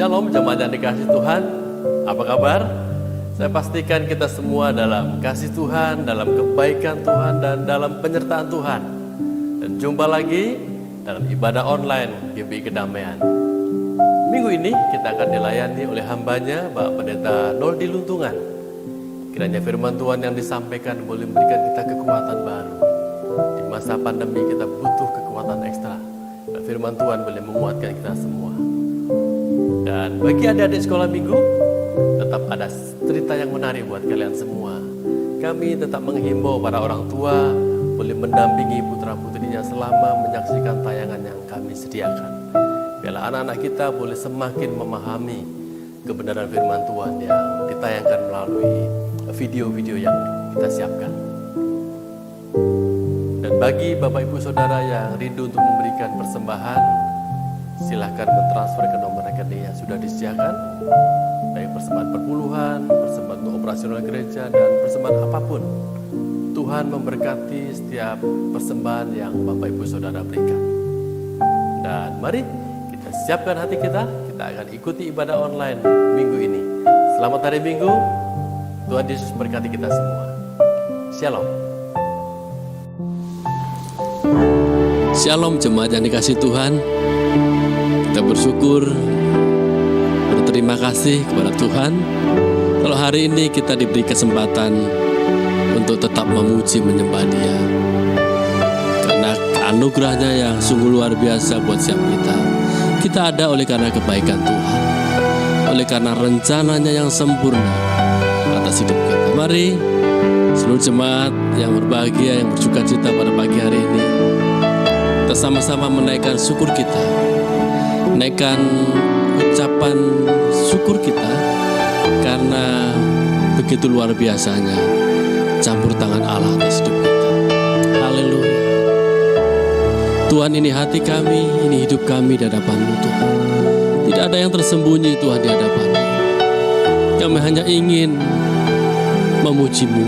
Shalom jemaat yang dikasih Tuhan. Apa kabar? Saya pastikan kita semua dalam kasih Tuhan, dalam kebaikan Tuhan, dan dalam penyertaan Tuhan. Dan jumpa lagi dalam ibadah online GBI Kedamaian. Minggu ini kita akan dilayani oleh hambanya Bapak Pendeta Noldi Luntungan. Kiranya firman Tuhan yang disampaikan boleh memberikan kita kekuatan baru. Di masa pandemi kita butuh kekuatan ekstra. Dan firman Tuhan boleh menguatkan kita semua. Dan bagi adik-adik sekolah minggu, tetap ada cerita yang menarik buat kalian semua. Kami tetap menghimbau para orang tua boleh mendampingi putra-putrinya selama menyaksikan tayangan yang kami sediakan. Biarlah anak-anak kita boleh semakin memahami kebenaran firman Tuhan yang ditayangkan melalui video-video yang kita siapkan. Dan bagi Bapak Ibu Saudara yang rindu untuk memberikan persembahan, silakan mentransfer ke nomor rekening yang sudah disediakan, dari persembahan perpuluhan, persembahan untuk operasional gereja, dan persembahan apapun. Tuhan memberkati setiap persembahan yang Bapak Ibu Saudara berikan. Dan mari kita siapkan hati kita akan ikuti ibadah online minggu ini. Selamat hari Minggu, Tuhan Yesus berkati kita semua. Shalom. Shalom jemaat yang dikasih Tuhan. Kita bersyukur, berterima kasih kepada Tuhan kalau hari ini kita diberi kesempatan untuk tetap memuji menyembah Dia. Karena anugerahnya yang sungguh luar biasa buat setiap kita. Kita ada oleh karena kebaikan Tuhan, oleh karena rencananya yang sempurna atas hidup kita. Mari seluruh jemaat yang berbahagia, yang bersukacita pada pagi hari ini, kita sama-sama menaikkan syukur kita, menaikkan ucapan syukur kita, karena begitu luar biasanya campur tangan Allah atas hidup kita. Haleluya. Tuhan, ini hati kami, ini hidup kami di hadapan-Mu Tuhan. Tidak ada yang tersembunyi Tuhan di hadapan-Mu. Kami hanya ingin memuji-Mu.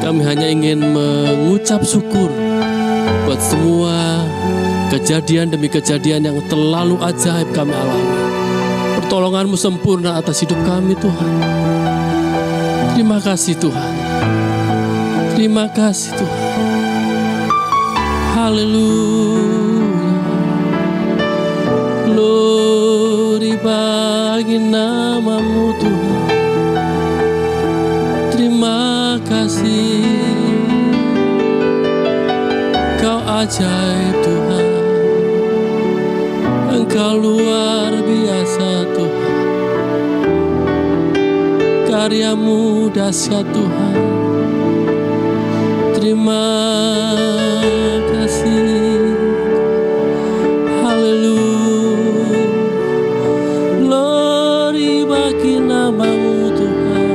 Kami hanya ingin mengucap syukur buat semua kejadian demi kejadian yang terlalu ajaib kami alami. Pertolongan-Mu sempurna atas hidup kami Tuhan. Terima kasih Tuhan. Terima kasih Tuhan. Haleluya. Glory bagi nama-Mu Tuhan. Terima kasih. Kau ajaib Tuhan. Engkau luar biasa Tuhan. Karya-Mu dahsyat Tuhan. Terima kasih. Haleluya. Glory bagi nama-Mu Tuhan.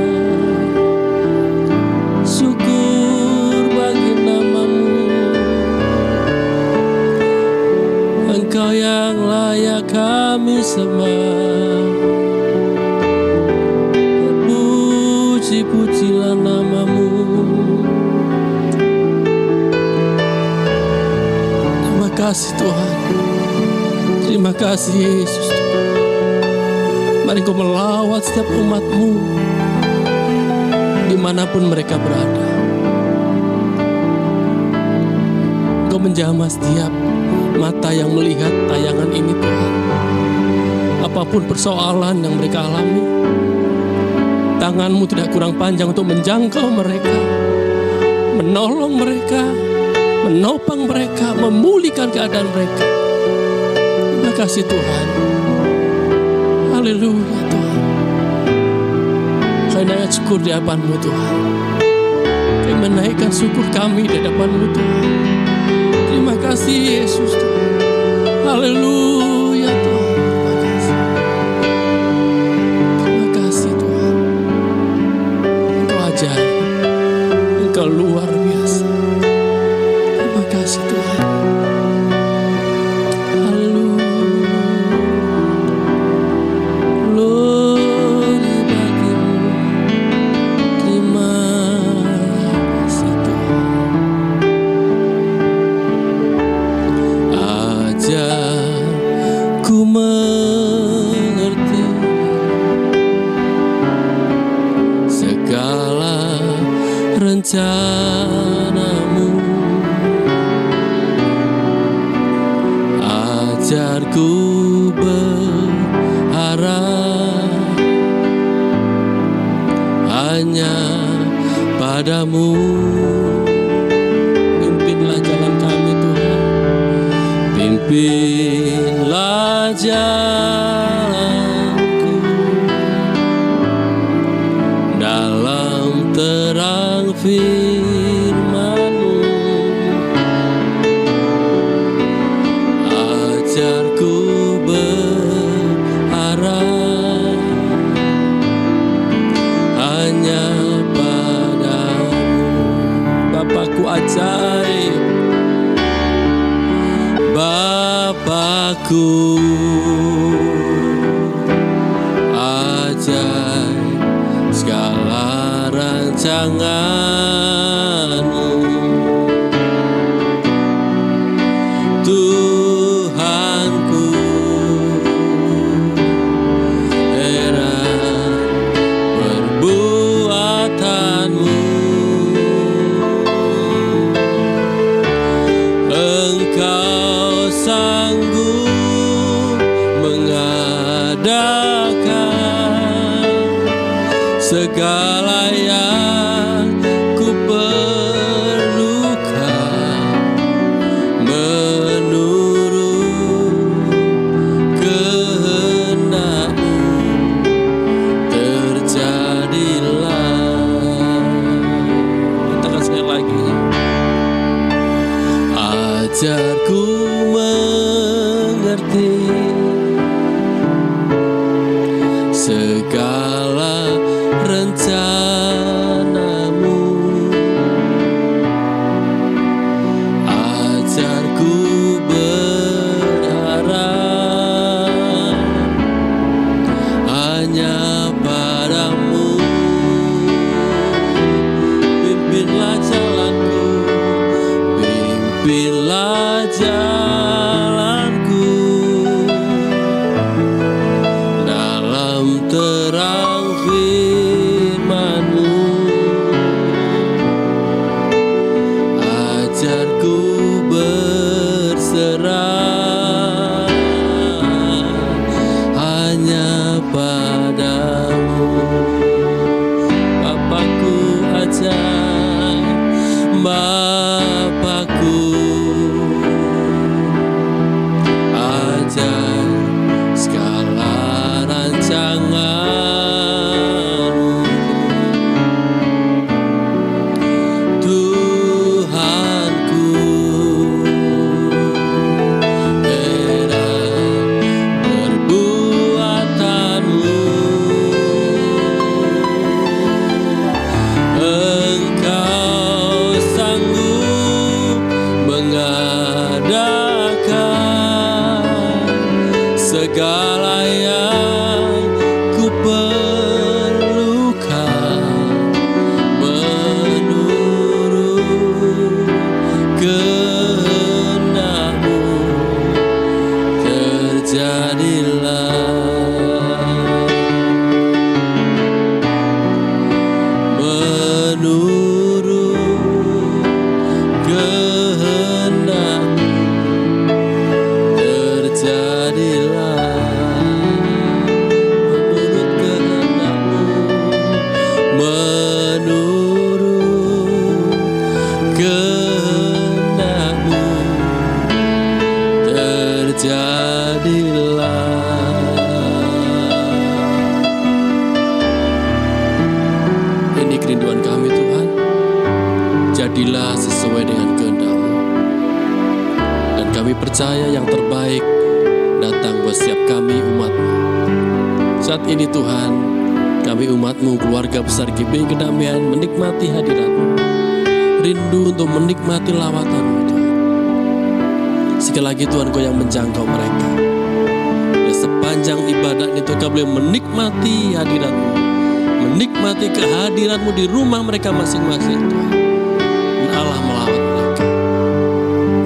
Syukur bagi nama-Mu. Engkau yang layak kami sembah. Puji-pujilah nama-Mu. Terima kasih Tuhan. Terima kasih Yesus. Mari Kau melawat setiap umat-Mu dimanapun mereka berada. Kau menjamah setiap mata yang melihat tayangan ini Tuhan. Apapun persoalan yang mereka alami, tangan-Mu tidak kurang panjang untuk menjangkau mereka, menolong mereka, menopang mereka, memulihkan keadaan mereka. Terima kasih Tuhan. Haleluya Tuhan. Kami naikkan syukur di hadapan-Mu Tuhan. Kami menaikkan syukur kami di hadapan-Mu Tuhan. Terima kasih Yesus Tuhan. Haleluya Tuhan. Terima kasih Tuhan. Engkau ajaib. Engkau luar biasa. Terima kasih Tuhan. Haleluya. Glory bagi-Mu. Terima kasih Tuhan. Ajar ku mengerti rencanamu, ajarku berharap hanya padamu. Pimpinlah jalan kami Tuhan, pimpinlah jalanku dalam terang firman-Mu. Ajarku berharap hanya padamu. Bapakku ajaib, Bapakku ajaib, segala rancangan-Mu. Tuhanku, heran perbuatan-Mu. Engkau sanggup mengadakan segala yang ku perlukan menurut kehendak-Mu. Terjadilah. Katakan sekali lagi. Ajarku mengerti segala rencana-Mu. Ajarku berharap hanya padamu. Pimpinlah jalanku, pimpinlah jalanku dalam terang firman-Mu. Ajarku berserah hanya padamu. Bapakku ajaib, Bapakku ajaib, segala rancangan-Mu. Tuhanku, heran perbuatan-Mu. Engkau sanggup mengadakan segala yang ku perlukan menurut kehendak-Mu. Terjadilah. Menurut kehendak-Mu. Terjadilah. Menurut kehendak-Mu. Menurut kehendak-Mu. Terjadilah. Ini kerinduan kami Tuhan, jadilah sesuai dengan kehendak-Mu. Dan kami percaya yang terbaik datang buat setiap kami umat-Mu. Saat ini Tuhan, kami umat-Mu, keluarga besar GBI Kedamaian, menikmati hadirat-Mu, rindu untuk menikmati lawatan-Mu Tuhan. Sekali lagi Tuhan, Kau yang menjangkau mereka. Dan sepanjang ibadah itu kau boleh menikmati hadirat-Mu, menikmati kehadiran-Mu di rumah mereka masing-masing Tuhan. Dan Allah melawat mereka.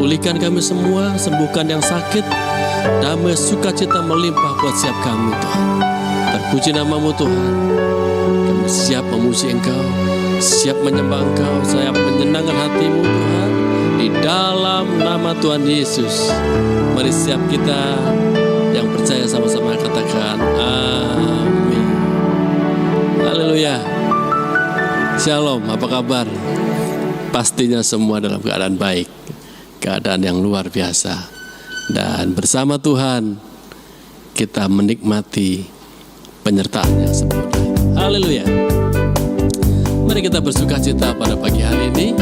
Pulihkan kami semua, sembuhkan yang sakit, damai sukacita melimpah buat setiap kami Tuhan. Terpuji nama-Mu Tuhan. Kami siap memuji Engkau siap menyembah Engkau, siap menyenangkan hati-Mu Tuhan. Di dalam nama Tuhan Yesus, mari siap kita yang percaya sama-sama katakan amin. Haleluya. Shalom, apa kabar? Pastinya semua dalam keadaan baik, keadaan yang luar biasa. Dan bersama Tuhan kita menikmati penyertaan yang sempurna. Haleluya. Mari kita bersukacita pada pagi hari ini.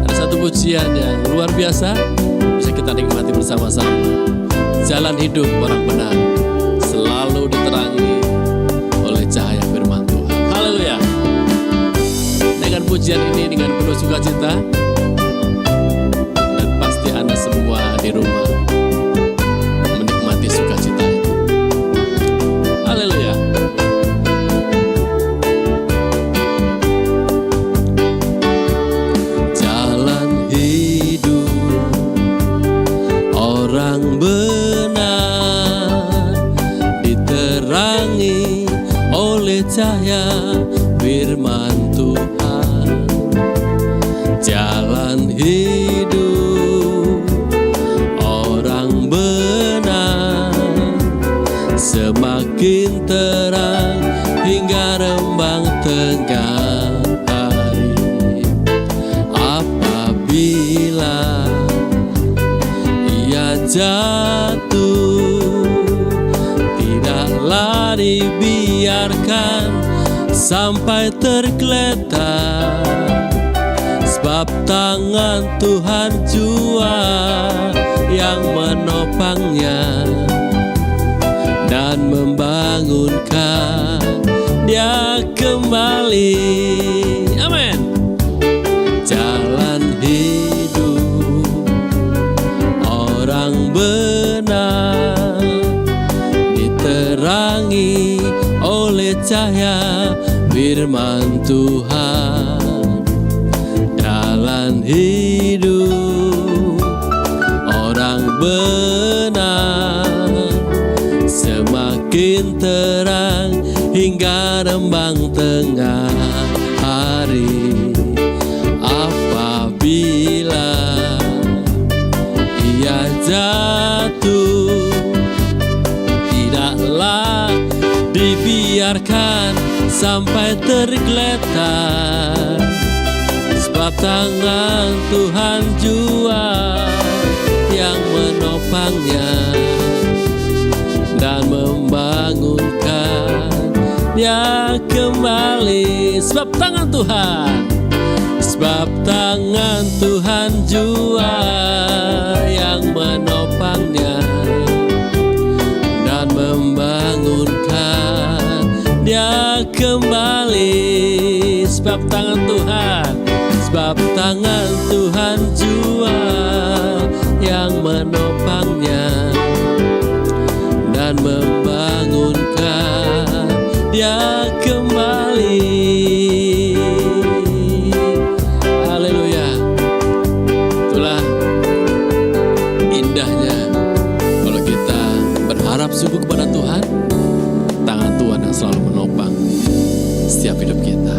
Ada satu pujian yang luar biasa bisa kita nikmati bersama-sama. Jalan hidup orang benar selalu diterangi oleh cahaya firman Tuhan. Haleluya. Dengan pujian ini dengan penuh sukacita, dan pasti Anda semua di rumah menikmati sukacita itu. Haleluya. Jalan hidup orang benar diterangi oleh cahaya firman Tuhan. Jalan hidup orang benar semakin terang hingga rembang tengah hari. Apabila ia jatuh, tidaklah dibiarkan sampai tergeletak, sebab tangan Tuhan jua yang menopangnya dan membangunkan dia kembali. Amin. Jalan hidup orang benar diterangi oleh cahaya firman Tuhan. Jalan hidup orang benar semakin terang hingga rembang tengah hari. Apabila ia jatuh, tidaklah dibiarkan sampai tergeletak, sebab tangan Tuhan jua yang menopangnya dan membangunkan dia kembali. Sebab tangan Tuhan jua yang menopangnya dan membangunkan dia kembali. Sebab tangan Tuhan jua yang menopangnya dan membangunkan dia kembali. Haleluya. Itulah indahnya kalau kita berharap sungguh kepada Tuhan. Tangan Tuhan yang selalu menopang setiap hidup kita.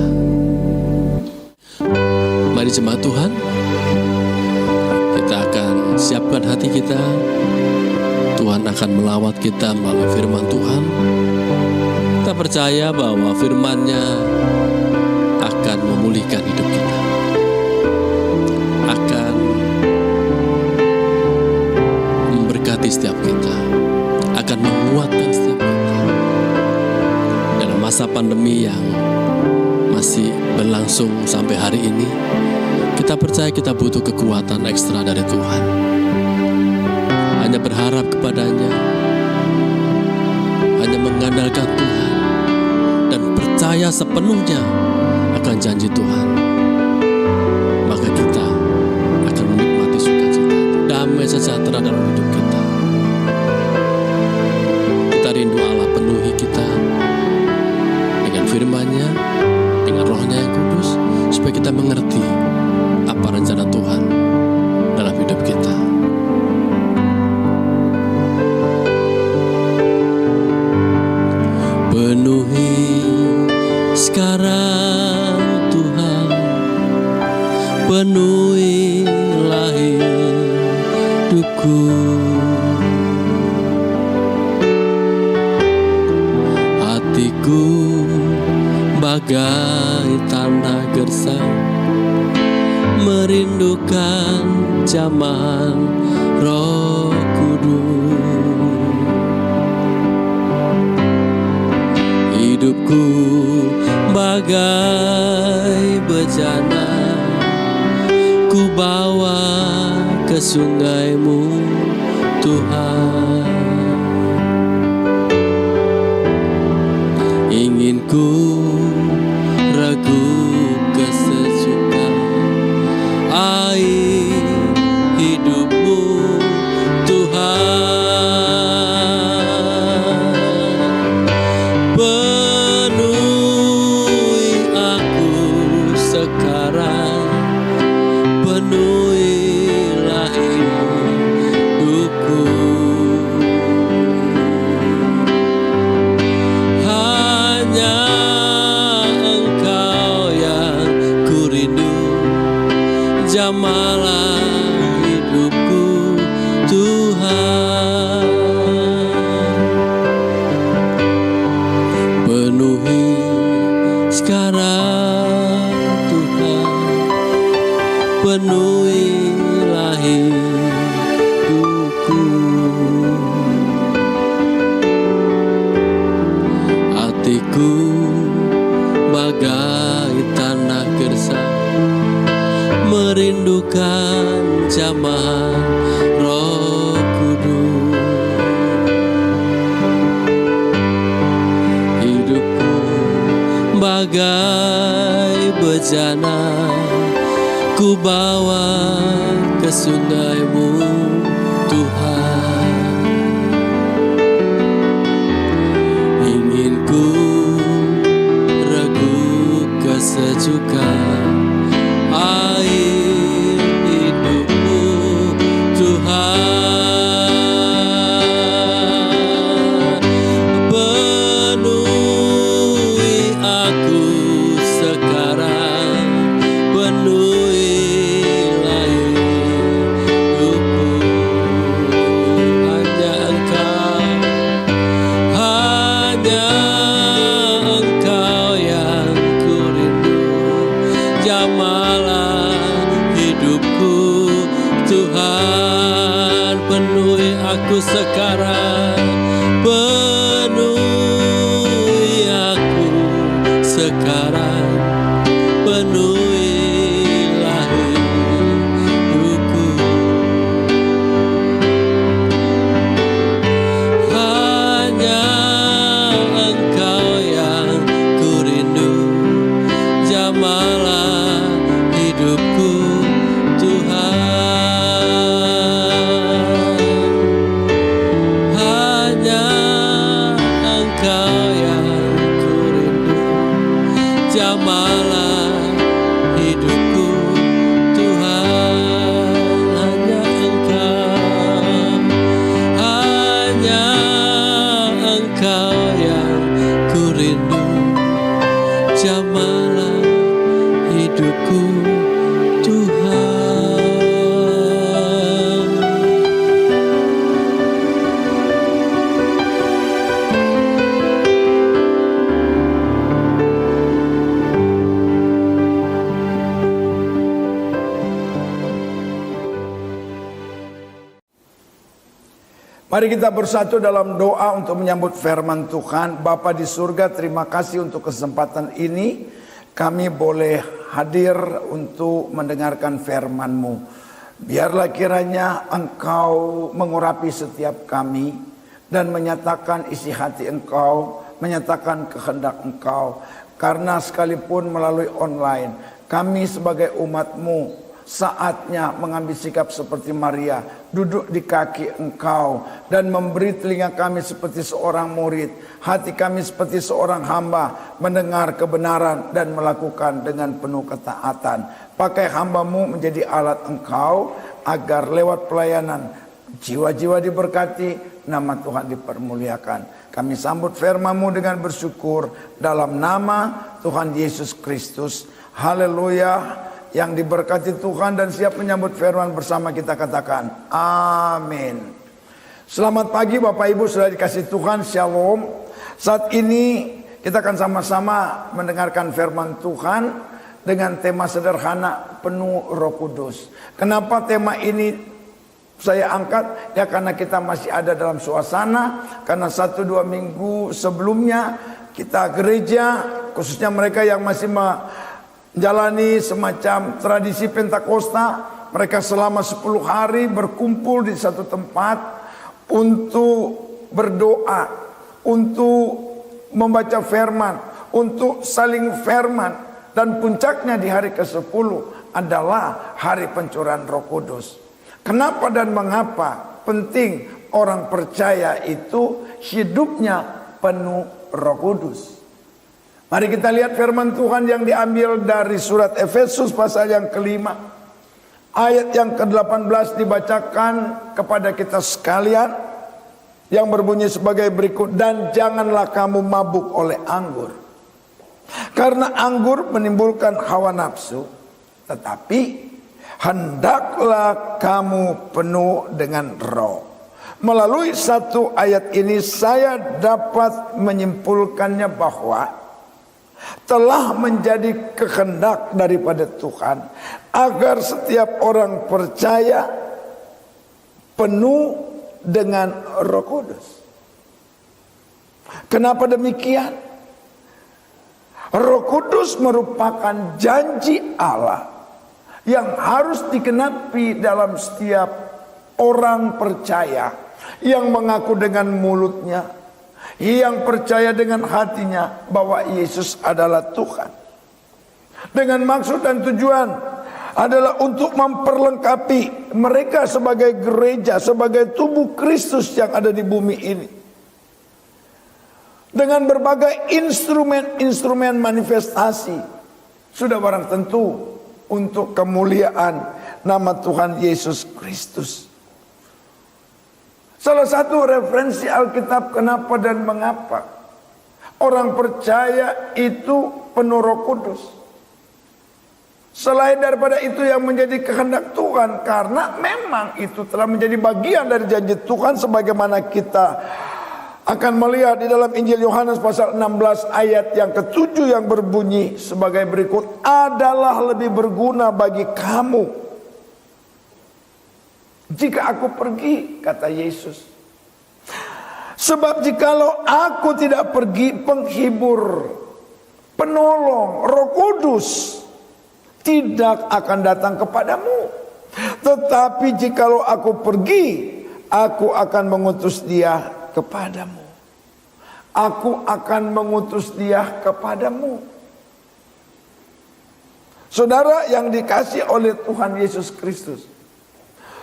Mari jemaat Tuhan, kita akan siapkan hati kita. Tuhan akan melawat kita melalui firman Tuhan. Kita percaya bahwa firman-Nya akan memulihkan hidup kita, akan memberkati setiap kita, akan menguatkan setiap kita. Dalam masa pandemi yang masih berlangsung sampai hari ini, kita percaya kita butuh kekuatan ekstra dari Tuhan. Hanya berharap kepadanya, hanya mengandalkan Tuhan, dan percaya sepenuhnya akan janji Tuhan, maka kita akan menikmati sukacita, damai sejahtera dalam hidup kita. Kita rindu Allah penuhi kita dengan firman-Nya, dengan Roh-Nya yang kudus, supaya kita mengerti apa rencana Tuhan dalam hidup kita. Penuhi sekarang penuhilah hidupku. Hatiku bagai tanah gersang, merindukan jamahan Roh Kudus. Hidupku bagai bejana, ku bawa ke sungai-Mu Tuhan. Ingin ku ragu kesejukan air hidup-Mu Tuhan. Penuhi aku sekarang, penuhilah hidupku. Hanya Engkau yang ku rindu, jamalah hidupku Tuhan. Penuhi sekarang Tuhan, penuhilah hidupku. Hatiku bagai tanah gersang, merindukan jamahan Roh Kudus. Hidupku bagai bejana, ku bawa ke sungai-Mu Tuhan. Ingin ku ragu kesejukan air hidup-Mu Tuhan. Penuhi aku sekarang, penuhilah hidupku. Hanya Engkau yang ku rindu, jamalah hidupku Tuhan. Penuhi aku sekarang, penuhi aku sekarang, penuhilah hidupku. Hanya Engkau yang ku rindu, jamalah hidupku Tuhan. Hanya Engkau yang ku rindu, jamalah hidupku Tuhan. Hanya Engkau yang ku rindu, jamalah hidupku Tuhan. Mari kita bersatu dalam doa untuk menyambut firman Tuhan. Bapa di surga, terima kasih untuk kesempatan ini. Kami boleh hadir untuk mendengarkan firman-Mu. Biarlah kiranya Engkau mengurapi setiap kami dan menyatakan isi hati Engkau, menyatakan kehendak Engkau. Karena sekalipun melalui online, kami sebagai umat-Mu saatnya mengambil sikap seperti Maria, duduk di kaki Engkau dan memberi telinga kami seperti seorang murid, hati kami seperti seorang hamba, mendengar kebenaran dan melakukan dengan penuh ketaatan. Pakai hamba-Mu menjadi alat Engkau agar lewat pelayanan jiwa-jiwa diberkati, nama Tuhan dipermuliakan. Kami sambut firman-Mu dengan bersyukur dalam nama Tuhan Yesus Kristus. Haleluya. yang diberkati Tuhan dan siap menyambut firman bersama kita katakan amin. Selamat pagi Bapak Ibu sudah dikasih Tuhan, shalom. Saat ini kita akan sama-sama mendengarkan firman Tuhan dengan tema sederhana, penuh Roh Kudus. Kenapa tema ini saya angkat? Ya karena kita masih ada dalam suasana, karena 1-2 minggu sebelumnya kita gereja, khususnya mereka yang masih menjalani semacam tradisi Pentakosta, mereka selama 10 hari berkumpul di satu tempat untuk berdoa, untuk membaca firman, untuk saling firman, dan puncaknya di hari ke-10 adalah hari pencurahan Roh Kudus. Kenapa dan mengapa penting orang percaya itu hidupnya penuh Roh Kudus? Mari kita lihat firman Tuhan yang diambil dari surat Efesus pasal yang ke-5. Ayat yang ke-18 dibacakan kepada kita sekalian, yang berbunyi sebagai berikut. Dan janganlah kamu mabuk oleh anggur, karena anggur menimbulkan hawa nafsu, tetapi hendaklah kamu penuh dengan roh. Melalui satu ayat ini saya dapat menyimpulkannya bahwa telah menjadi kehendak daripada Tuhan agar setiap orang percaya penuh dengan Roh Kudus. Kenapa demikian? Roh Kudus merupakan janji Allah yang harus digenapi dalam setiap orang percaya yang mengaku dengan mulutnya, yang percaya dengan hatinya bahwa Yesus adalah Tuhan. Dengan maksud dan tujuan adalah untuk memperlengkapi mereka sebagai gereja, sebagai tubuh Kristus yang ada di bumi ini, dengan berbagai instrumen-instrumen manifestasi, sudah barang tentu untuk kemuliaan nama Tuhan Yesus Kristus. Salah satu referensi Alkitab kenapa dan mengapa orang percaya itu penuh Roh Kudus. Selain daripada itu yang menjadi kehendak Tuhan, karena memang itu telah menjadi bagian dari janji Tuhan, sebagaimana kita akan melihat di dalam Injil Yohanes pasal 16 ayat yang ke-7 yang berbunyi sebagai berikut. Adalah lebih berguna bagi kamu jika aku pergi, kata Yesus. Sebab jikalau aku tidak pergi, penghibur, penolong, Roh Kudus tidak akan datang kepadamu. Tetapi jikalau aku pergi, aku akan mengutus dia kepadamu. Aku akan mengutus dia kepadamu. Saudara yang dikasihi oleh Tuhan Yesus Kristus,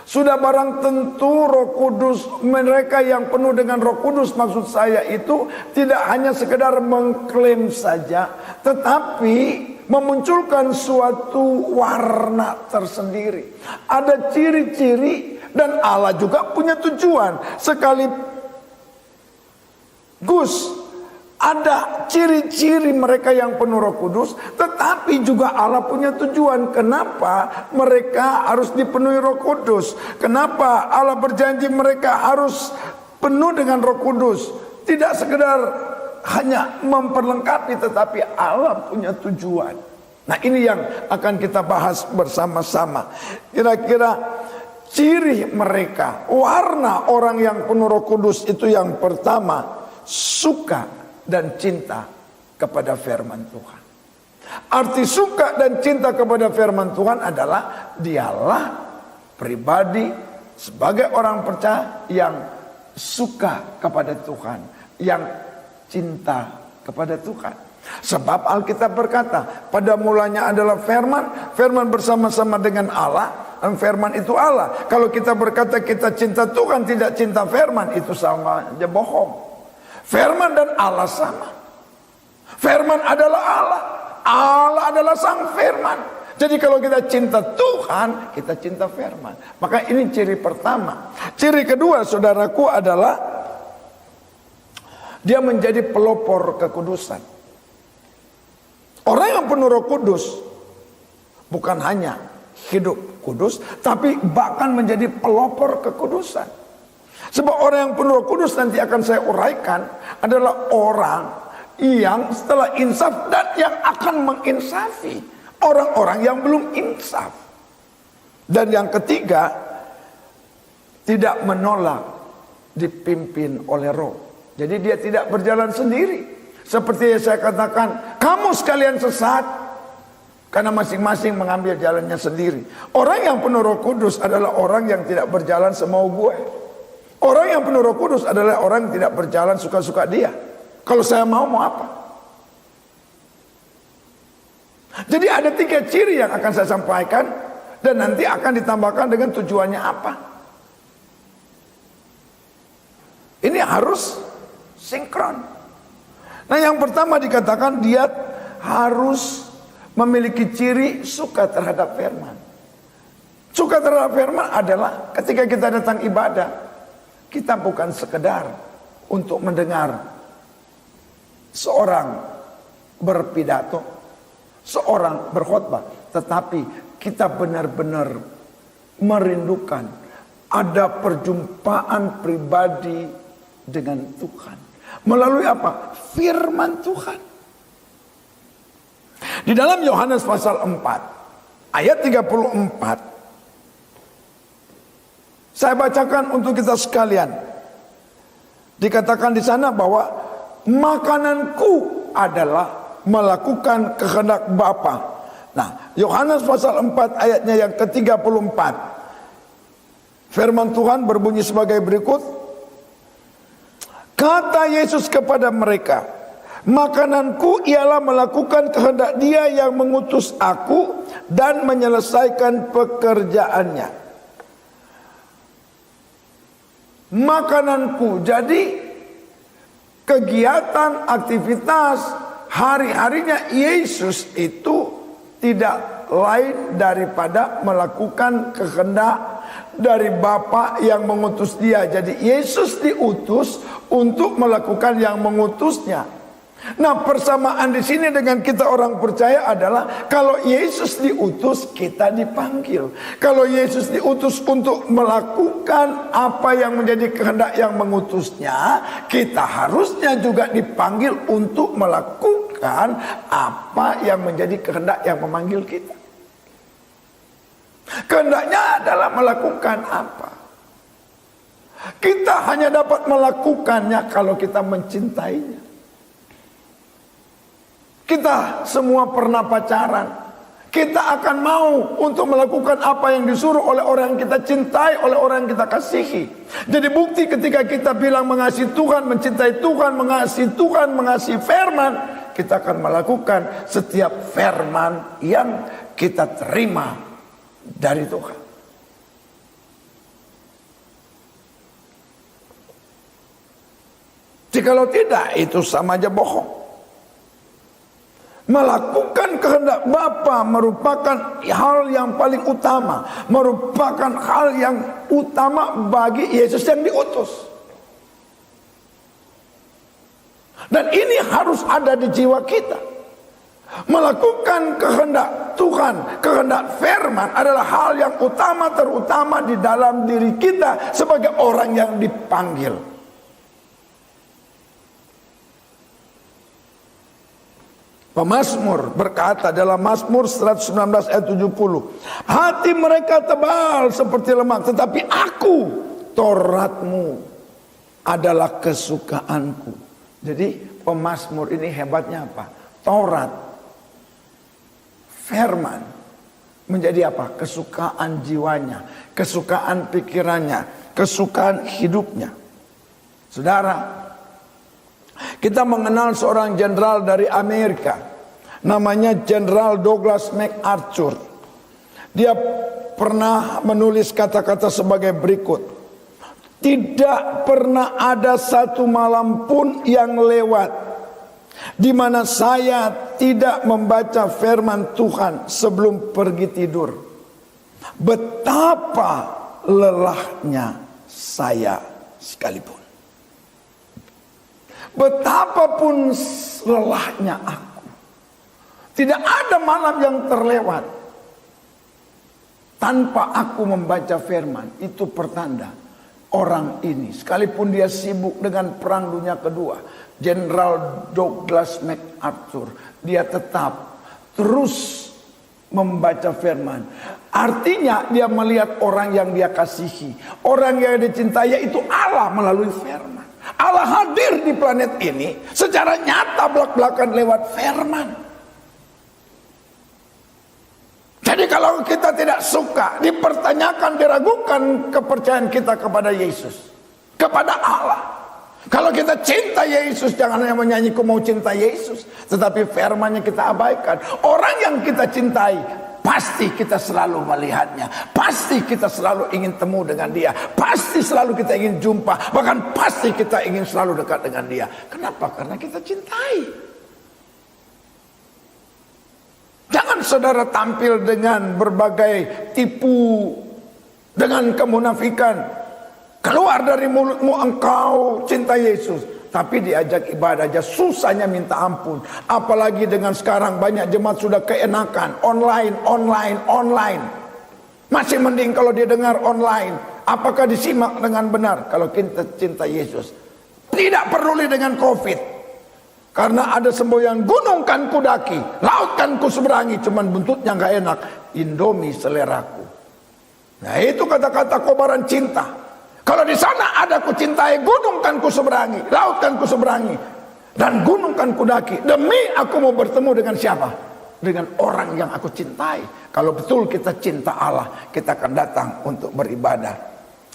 sudah barang tentu Roh Kudus, mereka yang penuh dengan Roh Kudus, maksud saya itu tidak hanya sekedar mengklaim saja, tetapi memunculkan suatu warna tersendiri. Ada ciri-ciri, dan Allah juga punya tujuan. Sekaligus ada ciri-ciri mereka yang penuh Roh Kudus, tetapi juga Allah punya tujuan. Kenapa mereka harus dipenuhi Roh Kudus? Kenapa Allah berjanji mereka harus penuh dengan Roh Kudus? Tidak sekedar hanya memperlengkapi, tetapi Allah punya tujuan. Nah, ini yang akan kita bahas bersama-sama. Kira-kira ciri mereka, warna orang yang penuh Roh Kudus itu yang pertama, suka dan cinta kepada firman Tuhan. Arti suka dan cinta kepada firman Tuhan adalah dialah pribadi sebagai orang percaya yang suka kepada Tuhan, yang cinta kepada Tuhan. Sebab Alkitab berkata, pada mulanya adalah firman, firman bersama-sama dengan Allah, dan firman itu Allah. Kalau kita berkata kita cinta Tuhan, tidak cinta firman, itu sama aja bohong. Firman dan Allah sama. Firman adalah Allah, Allah adalah sang firman. Jadi kalau kita cinta Tuhan, kita cinta firman. Maka ini ciri pertama. Ciri kedua, saudaraku, adalah dia menjadi pelopor kekudusan. Orang yang penuh Roh Kudus Bukan hanya hidup kudus, tapi bahkan menjadi pelopor kekudusan. Sebab orang yang penuh Roh Kudus nanti akan saya uraikan adalah orang yang setelah insaf dan yang akan menginsafi orang-orang yang belum insaf. Dan yang ketiga, tidak menolak dipimpin oleh Roh. Jadi dia tidak berjalan sendiri. Seperti yang saya katakan, kamu sekalian sesat karena masing-masing mengambil jalannya sendiri. Orang yang penuh Roh Kudus adalah orang yang tidak berjalan semau gue. Orang yang penuh Roh Kudus adalah orang yang tidak berjalan suka-suka dia. Kalau saya mau apa? Jadi ada 3 ciri yang akan saya sampaikan dan nanti akan ditambahkan dengan tujuannya apa. Ini harus sinkron. Nah, yang pertama dikatakan dia harus memiliki ciri suka terhadap firman. Suka terhadap firman adalah ketika kita datang ibadah, kita bukan sekedar untuk mendengar seorang berpidato, seorang berkhotbah, tetapi kita benar-benar merindukan ada perjumpaan pribadi dengan Tuhan. Melalui apa? Firman Tuhan. Di dalam Yohanes pasal 4 ayat 34, saya bacakan untuk kita sekalian. Dikatakan di sana bahwa makananku adalah melakukan kehendak Bapa. Nah, Yohanes pasal 4 ayatnya yang ke-34. Firman Tuhan berbunyi sebagai berikut. Kata Yesus kepada mereka, makananku ialah melakukan kehendak Dia yang mengutus aku dan menyelesaikan pekerjaannya. Makananku, jadi kegiatan, aktivitas hari-harinya Yesus itu tidak lain daripada melakukan kehendak dari Bapa yang mengutus dia. Jadi Yesus diutus untuk melakukan yang mengutusnya. Nah, persamaan di sini dengan kita orang percaya adalah kalau Yesus diutus, kita dipanggil. Kalau Yesus diutus untuk melakukan apa yang menjadi kehendak yang mengutusnya, kita harusnya juga dipanggil untuk melakukan apa yang menjadi kehendak yang memanggil kita. Kehendaknya adalah melakukan apa? Kita hanya dapat melakukannya kalau kita mencintainya. Kita semua pernah pacaran. Kita akan mau untuk melakukan apa yang disuruh oleh orang yang kita cintai, oleh orang yang kita kasihi. Jadi bukti ketika kita bilang mengasihi Tuhan, mencintai Tuhan, mengasihi firman, kita akan melakukan setiap firman yang kita terima dari Tuhan. Jikalau tidak, itu sama aja bohong. Melakukan kehendak Bapa merupakan hal yang paling utama, merupakan hal yang utama bagi Yesus yang diutus. Dan ini harus ada di jiwa kita. Melakukan kehendak Tuhan, kehendak firman adalah hal yang utama, terutama di dalam diri kita sebagai orang yang dipanggil. Pemazmur berkata dalam Mazmur 119 ayat 70, hati mereka tebal seperti lemak, tetapi aku, Tauratmu adalah kesukaanku. Jadi pemazmur ini hebatnya apa? Taurat, firman menjadi apa? Kesukaan jiwanya, kesukaan pikirannya, kesukaan hidupnya. Saudara, kita mengenal seorang jenderal dari Amerika, namanya Jenderal Douglas MacArthur. Dia pernah menulis kata-kata sebagai berikut. Tidak pernah ada satu malam pun yang lewat di mana saya tidak membaca firman Tuhan sebelum pergi tidur. Betapa lelahnya saya sekalipun. Betapapun lelahnya aku, tidak ada malam yang terlewat tanpa aku membaca firman, itu pertanda orang ini, sekalipun dia sibuk dengan perang dunia kedua, Jenderal Douglas MacArthur, dia tetap terus membaca firman. Artinya dia melihat orang yang dia kasihi, orang yang dicintai, yaitu Allah melalui firman. Allah hadir di planet ini secara nyata belak-belakan lewat firman. Jadi kalau kita tidak suka, dipertanyakan, diragukan kepercayaan kita kepada Yesus, kepada Allah. Kalau kita cinta Yesus, jangan hanya menyanyi ku mau cinta Yesus, tetapi firman-Nya kita abaikan. Orang yang kita cintai, pasti kita selalu melihatnya, pasti kita selalu ingin temu dengan dia, pasti selalu kita ingin jumpa, bahkan pasti kita ingin selalu dekat dengan dia. Kenapa? Karena kita cintai. Jangan saudara tampil dengan berbagai tipu, dengan kemunafikan. Keluar dari mulutmu engkau cinta Yesus, tapi diajak ibadah aja susahnya minta ampun. Apalagi dengan sekarang banyak jemaat sudah keenakan online. Masih mending kalau dia dengar online. Apakah disimak dengan benar? Kalau kita cinta Yesus, tidak peduli dengan COVID. Karena ada semboyan gunung kan ku daki, laut kan ku seberangi, cuman buntutnya nggak enak, Indomie seleraku. Nah itu kata-kata kobaran cinta. Kalau di sana ada ku cintai, gunung kan ku seberangi, laut kan ku seberangi, dan gunung kan ku daki. Demi aku mau bertemu dengan siapa? Dengan orang yang aku cintai. Kalau betul kita cinta Allah, kita akan datang untuk beribadah.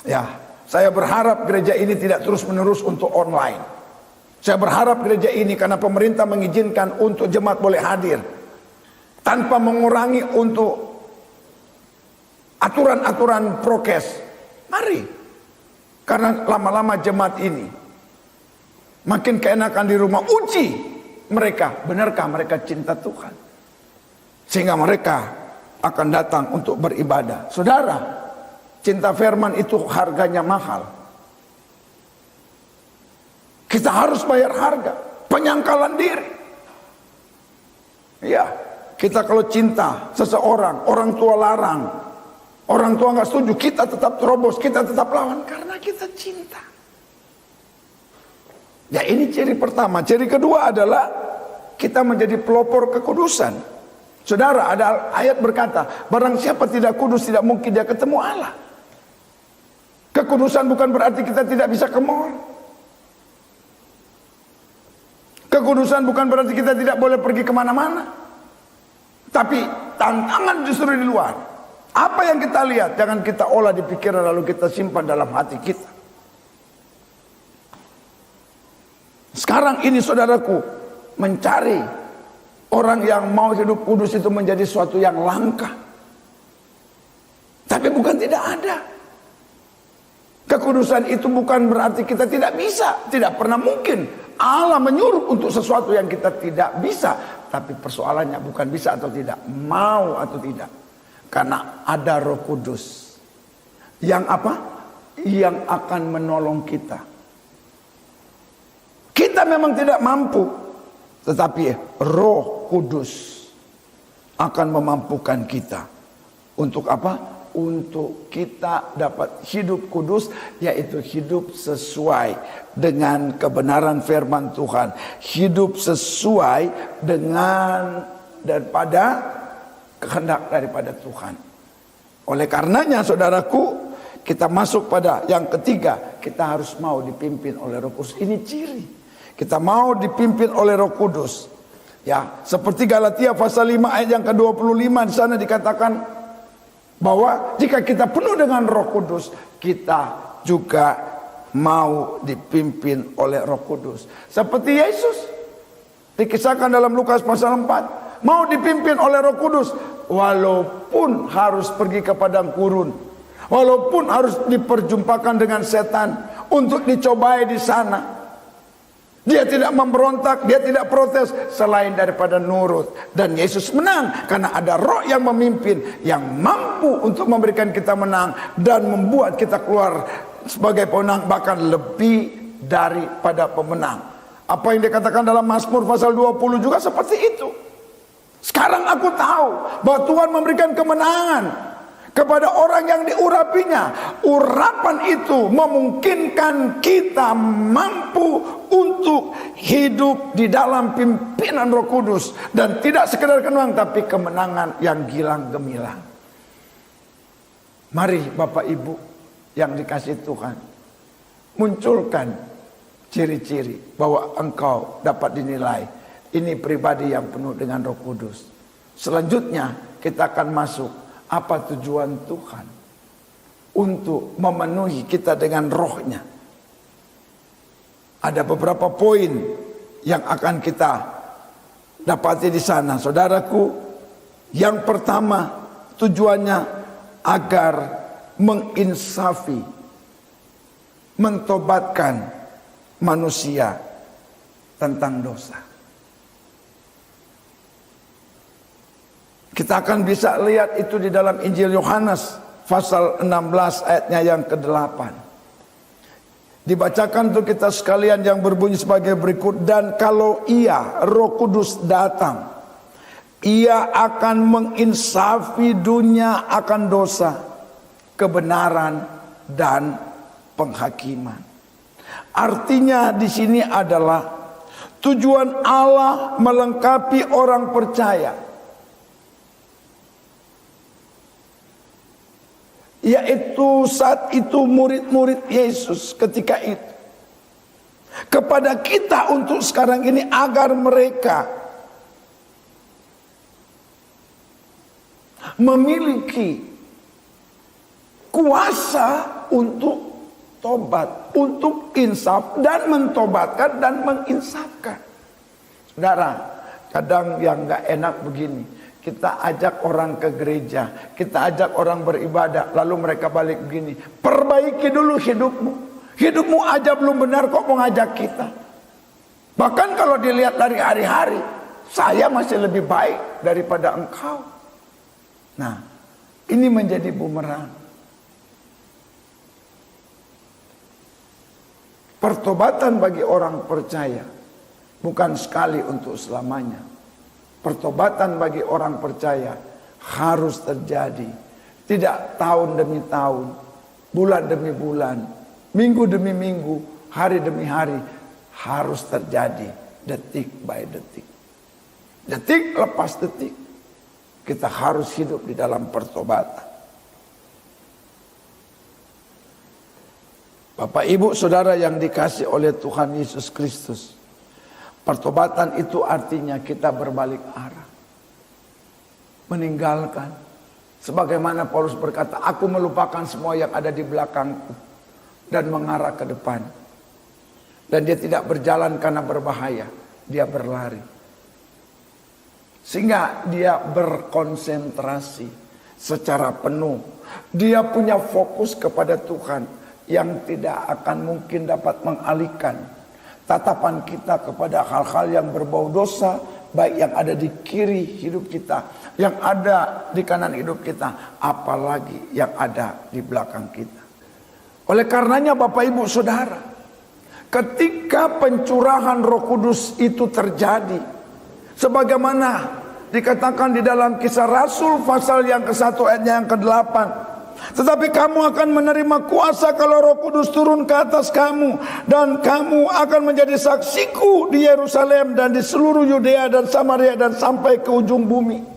Ya, saya berharap gereja ini tidak terus-menerus untuk online. Saya berharap gereja ini, karena pemerintah mengizinkan untuk jemaat boleh hadir tanpa mengurangi untuk aturan-aturan prokes. Mari, karena lama-lama jemaat ini makin keenakan di rumah. Uji mereka, benarkah mereka cinta Tuhan, sehingga mereka akan datang untuk beribadah. Saudara, cinta firman itu harganya mahal. Kita harus bayar harga, penyangkalan diri. Ya, kita kalau cinta seseorang, orang tua larang, orang tua nggak setuju, kita tetap terobos, kita tetap lawan karena kita cinta. Ya, ini ciri pertama. Ciri kedua adalah kita menjadi pelopor kekudusan. Saudara, ada ayat berkata, barang siapa tidak kudus, tidak mungkin dia ketemu Allah. Kekudusan bukan berarti kita tidak bisa ke mall. Kekudusan bukan berarti kita tidak boleh pergi kemana-mana. Tapi tantangan justru di luar. Apa yang kita lihat, jangan kita olah di pikiran lalu kita simpan dalam hati kita. Sekarang ini saudaraku, mencari orang yang mau hidup kudus itu menjadi suatu yang langka. Tapi bukan tidak ada. Kekudusan itu bukan berarti kita tidak bisa, tidak pernah mungkin. Allah menyuruh untuk sesuatu yang kita tidak bisa. Tapi persoalannya bukan bisa atau tidak, mau atau tidak. Karena ada Roh Kudus. Yang apa? Yang akan menolong kita. Kita memang tidak mampu, tetapi Roh Kudus akan memampukan kita. Untuk apa? Untuk kita dapat hidup kudus, yaitu hidup sesuai dengan kebenaran firman Tuhan, hidup sesuai dengan daripada kehendak daripada Tuhan. Oleh karenanya saudaraku, kita masuk pada yang ketiga, kita harus mau dipimpin oleh Roh Kudus. Ini ciri kita mau dipimpin oleh Roh Kudus. Ya, seperti Galatia pasal 5 ayat yang ke-25, di sana dikatakan bahwa jika kita penuh dengan Roh Kudus, kita juga mau dipimpin oleh Roh Kudus. Seperti Yesus dikisahkan dalam Lukas pasal 4, mau dipimpin oleh Roh Kudus walaupun harus pergi ke padang gurun, walaupun harus diperjumpakan dengan setan untuk dicobai di sana. Dia tidak memberontak, dia tidak protes selain daripada nurut. Dan Yesus menang karena ada Roh yang memimpin, yang mampu untuk memberikan kita menang dan membuat kita keluar sebagai pemenang, bahkan lebih daripada pemenang. Apa yang dikatakan dalam Mazmur pasal 20 juga seperti itu. Sekarang aku tahu bahwa Tuhan memberikan kemenangan. kepada orang yang diurapinya. Urapan itu memungkinkan kita mampu untuk hidup di dalam pimpinan Roh Kudus, dan tidak sekedar kemenangan tapi kemenangan yang gilang gemilang. Mari Bapak Ibu yang dikasihi Tuhan, munculkan ciri-ciri bahwa engkau dapat dinilai ini pribadi yang penuh dengan Roh Kudus. Selanjutnya kita akan masuk, apa tujuan Tuhan untuk memenuhi kita dengan rohnya. Ada beberapa poin yang akan kita dapati di sana, saudaraku. Yang pertama, tujuannya agar menginsafi, mentobatkan manusia tentang dosa. Kita akan bisa lihat itu di dalam Injil Yohanes pasal 16 ayatnya yang ke-8. Dibacakan untuk kita sekalian yang berbunyi sebagai berikut. Dan kalau Ia, Roh Kudus datang, Ia akan menginsafi dunia akan dosa, kebenaran, dan penghakiman. Artinya di sini adalah tujuan Allah melengkapi orang percaya, yaitu saat itu murid-murid Yesus ketika itu, kepada kita untuk sekarang ini, agar mereka memiliki kuasa untuk tobat, untuk insaf dan mentobatkan dan menginsafkan. Saudara, kadang yang gak enak begini, kita ajak orang ke gereja, kita ajak orang beribadah, lalu mereka balik begini, perbaiki dulu hidupmu. Hidupmu aja belum benar kok mau ngajak kita. Bahkan kalau dilihat dari hari-hari, saya masih lebih baik daripada engkau. Nah, ini menjadi bumerang. Pertobatan bagi orang percaya bukan sekali untuk selamanya. Pertobatan bagi orang percaya harus terjadi, tidak tahun demi tahun, bulan demi bulan, minggu demi minggu, hari demi hari. Harus terjadi detik by detik, detik lepas detik. Kita harus hidup di dalam pertobatan. Bapak, Ibu, Saudara yang dikasihi oleh Tuhan Yesus Kristus, pertobatan itu artinya kita berbalik arah, meninggalkan. Sebagaimana Paulus berkata, aku melupakan semua yang ada di belakangku dan mengarah ke depan. Dan dia tidak berjalan karena berbahaya, dia berlari. Sehingga dia berkonsentrasi secara penuh. Dia punya fokus kepada Tuhan yang tidak akan mungkin dapat mengalihkan tatapan kita kepada hal-hal yang berbau dosa, baik yang ada di kiri hidup kita, yang ada di kanan hidup kita, apalagi yang ada di belakang kita. Oleh karenanya Bapak, Ibu, Saudara, ketika pencurahan Roh Kudus itu terjadi, sebagaimana dikatakan di dalam Kisah Rasul pasal yang ke-1 ayatnya yang ke-8, tetapi kamu akan menerima kuasa kalau Roh Kudus turun ke atas kamu, dan kamu akan menjadi saksiku di Yerusalem dan di seluruh Yudea dan Samaria dan sampai ke ujung bumi.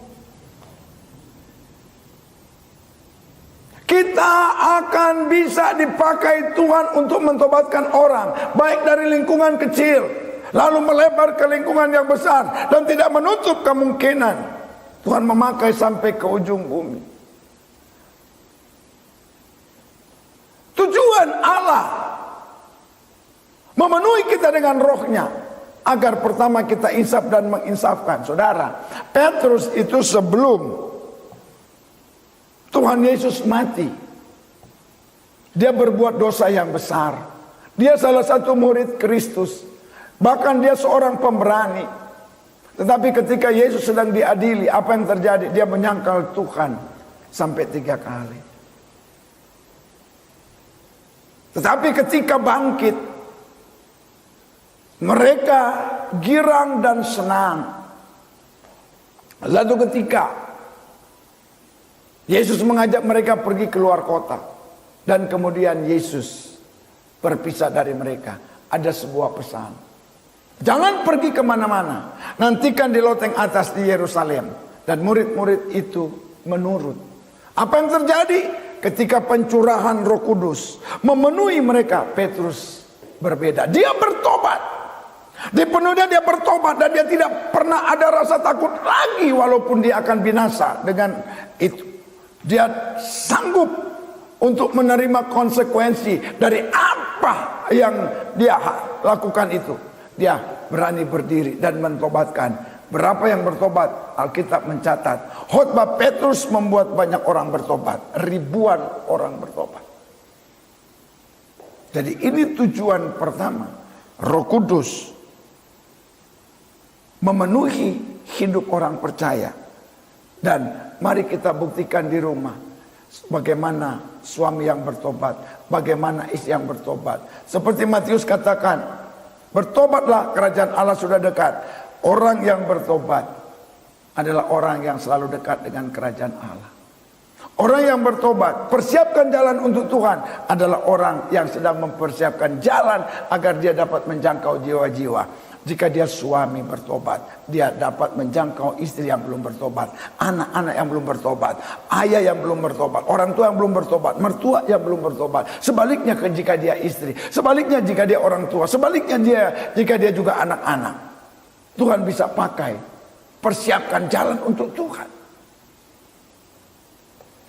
Kita akan bisa dipakai Tuhan untuk mentobatkan orang, baik dari lingkungan kecil lalu melebar ke lingkungan yang besar, dan tidak menutup kemungkinan Tuhan memakai sampai ke ujung bumi. Tujuan Allah memenuhi kita dengan rohnya, agar pertama kita insaf dan menginsafkan. Saudara, Petrus itu sebelum Tuhan Yesus mati, dia berbuat dosa yang besar. Dia salah satu murid Kristus, bahkan dia seorang pemberani. Tetapi ketika Yesus sedang diadili, apa yang terjadi? Dia menyangkal Tuhan sampai 3 kali. Tetapi ketika bangkit, mereka girang dan senang. Lalu ketika Yesus mengajak mereka pergi keluar kota. Dan kemudian Yesus berpisah dari mereka. Ada sebuah pesan. Jangan pergi kemana-mana. Nantikan di loteng atas di Yerusalem. Dan murid-murid itu menurut. Apa yang terjadi? Ketika pencurahan Roh Kudus memenuhi mereka, Petrus berbeda. Dia bertobat. Dipenuhi dia bertobat. Dan dia tidak pernah ada rasa takut lagi. Walaupun dia akan binasa dengan itu. Dia sanggup untuk menerima konsekuensi dari apa yang dia lakukan itu. Dia berani berdiri dan mentobatkan. Berapa yang bertobat? Alkitab mencatat. Khotbah Petrus membuat banyak orang bertobat. Ribuan orang bertobat. Jadi ini tujuan pertama. Roh Kudus memenuhi hidup orang percaya. Dan mari kita buktikan di rumah. Bagaimana suami yang bertobat. Bagaimana istri yang bertobat. Seperti Matius katakan. Bertobatlah, kerajaan Allah sudah dekat. Orang yang bertobat adalah orang yang selalu dekat dengan kerajaan Allah. Orang yang bertobat, persiapkan jalan untuk Tuhan, adalah orang yang sedang mempersiapkan jalan agar dia dapat menjangkau jiwa-jiwa. Jika dia suami bertobat, dia dapat menjangkau istri yang belum bertobat, anak-anak yang belum bertobat, ayah yang belum bertobat, orang tua yang belum bertobat, mertua yang belum bertobat. Sebaliknya jika dia istri, sebaliknya jika dia orang tua, sebaliknya jika dia juga anak-anak. Tuhan bisa pakai, persiapkan jalan untuk Tuhan.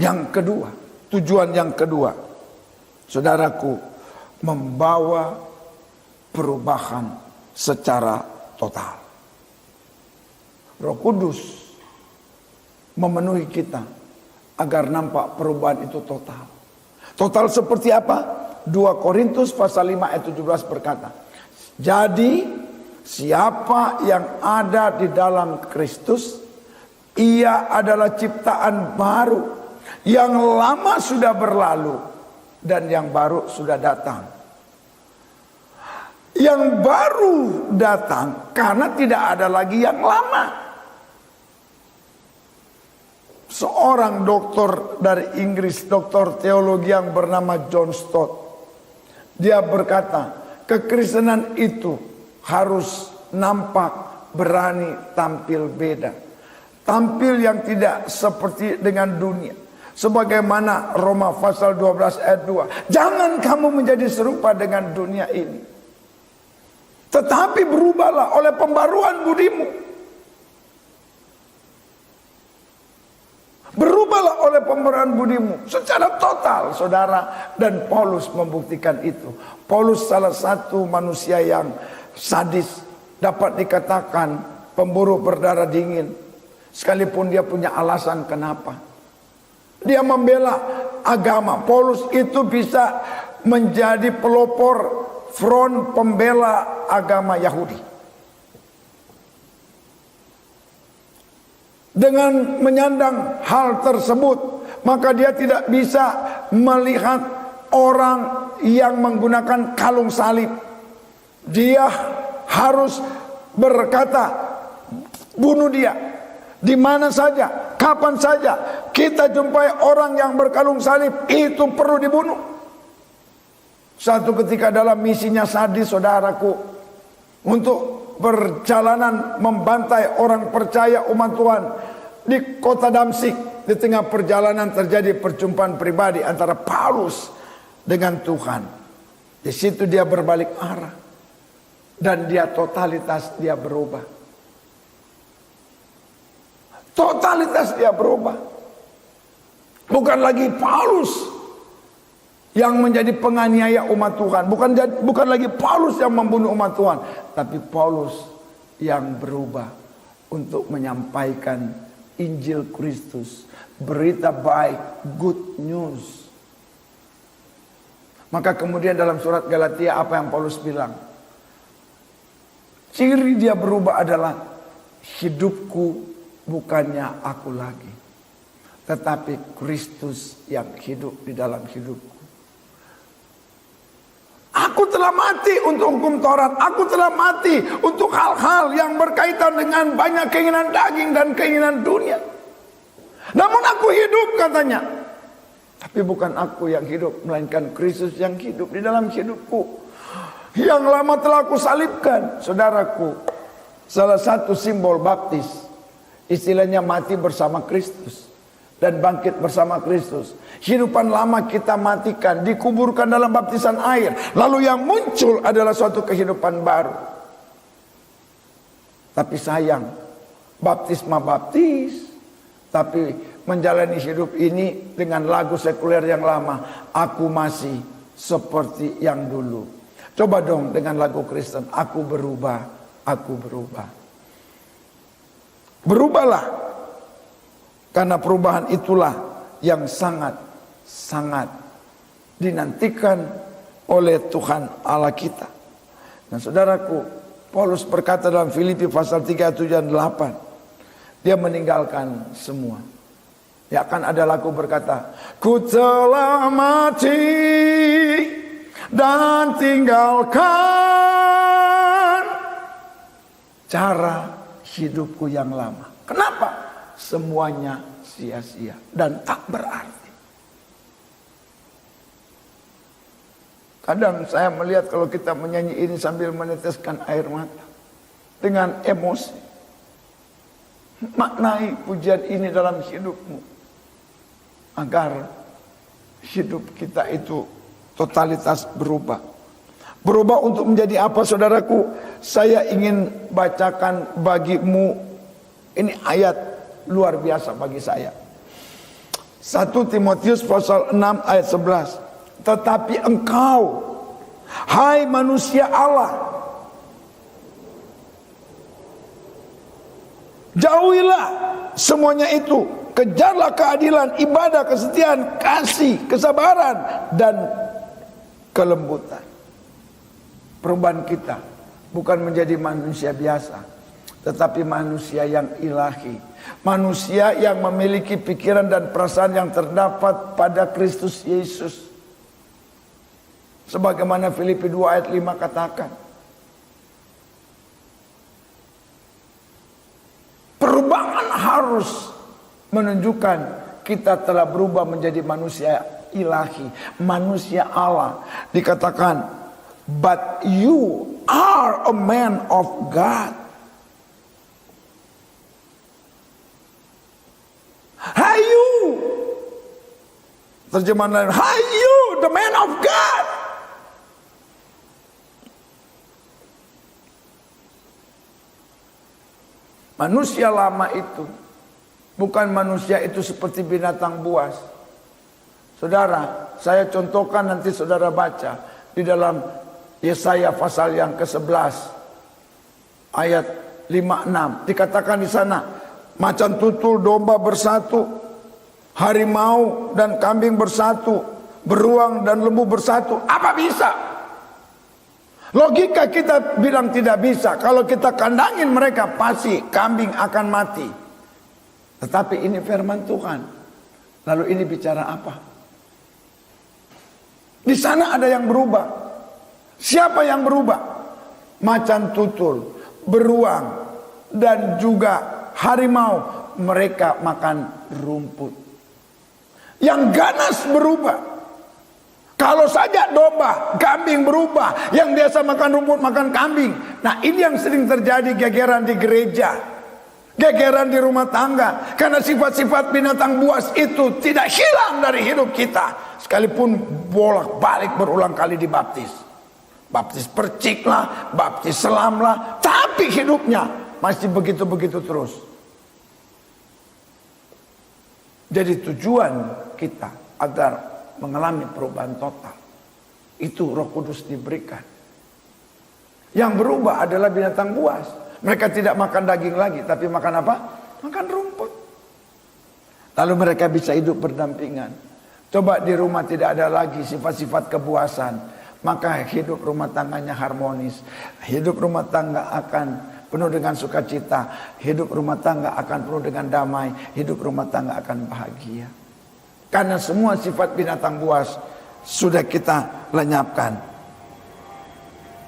Yang kedua, tujuan yang kedua, saudaraku, membawa perubahan secara total. Roh Kudus memenuhi kita agar nampak perubahan itu total. Total seperti apa? 2 Korintus pasal 5 ayat 17 berkata, jadi siapa yang ada di dalam Kristus, ia adalah ciptaan baru. Yang lama sudah berlalu dan yang baru sudah datang. Yang baru datang karena tidak ada lagi yang lama. Seorang doktor dari Inggris, doktor teologi yang bernama John Stott, dia berkata, kekristenan itu harus nampak, berani, tampil beda. Tampil yang tidak seperti dengan dunia. Sebagaimana Roma pasal 12 ayat 2. Jangan kamu menjadi serupa dengan dunia ini. Tetapi berubahlah oleh pembaruan budimu. Berubahlah oleh pembaruan budimu. Secara total, saudara. Dan Paulus membuktikan itu. Paulus salah satu manusia yang sadis. Dapat dikatakan pemburu berdarah dingin. Sekalipun dia punya alasan kenapa. Dia membela agama. Paulus itu bisa menjadi pelopor front pembela agama Yahudi. Dengan menyandang hal tersebut, maka dia tidak bisa melihat orang yang menggunakan kalung salib. Dia harus berkata, bunuh dia. Di mana saja, kapan saja kita jumpai orang yang berkalung salib, itu perlu dibunuh. Satu ketika dalam misinya sadis, saudaraku, untuk perjalanan membantai orang percaya umat Tuhan di kota Damsyik, di tengah perjalanan terjadi perjumpaan pribadi antara Paulus dengan Tuhan. Di situ dia berbalik arah dan dia totalitas dia berubah. Totalitas dia berubah. Bukan lagi Paulus yang menjadi penganiaya umat Tuhan. Bukan lagi Paulus yang membunuh umat Tuhan. Tapi Paulus yang berubah untuk menyampaikan Injil Kristus. Berita baik, good news. Maka kemudian dalam surat Galatia apa yang Paulus bilang? Ciri dia berubah adalah hidupku bukannya aku lagi, tetapi Kristus yang hidup di dalam hidupku. Aku telah mati untuk hukum Taurat. Aku telah mati untuk hal-hal yang berkaitan dengan banyak keinginan daging dan keinginan dunia. Namun aku hidupkan katanya. Tapi bukan aku yang hidup, melainkan Kristus yang hidup di dalam hidupku. Yang lama telah aku salibkan. Saudaraku, salah satu simbol baptis, istilahnya mati bersama Kristus dan bangkit bersama Kristus. Hidupan lama kita matikan, dikuburkan dalam baptisan air. Lalu yang muncul adalah suatu kehidupan baru. Tapi sayang, baptisma baptis, tapi menjalani hidup ini dengan lagu sekuler yang lama. Aku masih seperti yang dulu. Coba dong dengan lagu Kristen, aku berubah, aku berubah. Berubahlah, karena perubahan itulah yang sangat dinantikan oleh Tuhan Allah kita. Nah saudaraku, Paulus berkata dalam Filipi pasal 3 ayat 7 dan 8, dia meninggalkan semua. Ya akan ada lagu berkata, ku telah mati dan tinggalkan cara hidupku yang lama. Kenapa? Semuanya sia-sia dan tak berarti. Kadang saya melihat kalau kita menyanyi ini sambil meneteskan air mata dengan emosi. Maknai pujian ini dalam hidupmu agar hidup kita itu totalitas berubah. Berubah untuk menjadi apa saudaraku? Saya ingin bacakan bagimu. Ini ayat luar biasa bagi saya. 1 Timotius pasal 6 ayat 11. Tetapi engkau, hai manusia Allah, jauhilah semuanya itu. Kejarlah keadilan, ibadah, kesetiaan, kasih, kesabaran, dan kelembutan. Perubahan kita bukan menjadi manusia biasa, tetapi manusia yang ilahi. Manusia yang memiliki pikiran dan perasaan yang terdapat pada Kristus Yesus. Sebagaimana Filipi 2 ayat 5 katakan. Perubahan harus menunjukkan kita telah berubah menjadi manusia ilahi, manusia Allah. Dikatakan, but you are a man of God. Hai you, terjemahan lain, hai you, the man of God. Manusia lama itu bukan manusia itu seperti binatang buas. Saudara, saya contohkan nanti saudara baca di dalam Yesaya pasal yang ke-11 ayat 5-6. Dikatakan di sana, macan tutul domba bersatu, harimau dan kambing bersatu, beruang dan lembu bersatu. Apa bisa? Logika kita bilang tidak bisa. Kalau kita kandangin mereka, pasti kambing akan mati. Tetapi ini firman Tuhan. Lalu ini bicara apa? Di sana ada yang berubah. Siapa yang berubah? Macan tutul, beruang, dan juga harimau. Mereka makan rumput. Yang ganas berubah. Kalau saja domba, kambing berubah. Yang biasa makan rumput, makan kambing. Nah ini yang sering terjadi, gegeran di gereja, gegeran di rumah tangga. Karena sifat-sifat binatang buas itu tidak hilang dari hidup kita. Sekalipun bolak-balik berulang kali dibaptis. Baptis percik lah, baptis selam lah. Tapi hidupnya masih begitu-begitu terus. Jadi tujuan kita agar mengalami perubahan total, itu Roh Kudus diberikan. Yang berubah adalah binatang buas. Mereka tidak makan daging lagi, tapi makan apa? Makan rumput. Lalu mereka bisa hidup berdampingan. Coba di rumah tidak ada lagi sifat-sifat kebuasan, maka hidup rumah tangganya harmonis. Hidup rumah tangga akan penuh dengan sukacita. Hidup rumah tangga akan penuh dengan damai. Hidup rumah tangga akan bahagia. Karena semua sifat binatang buas sudah kita lenyapkan.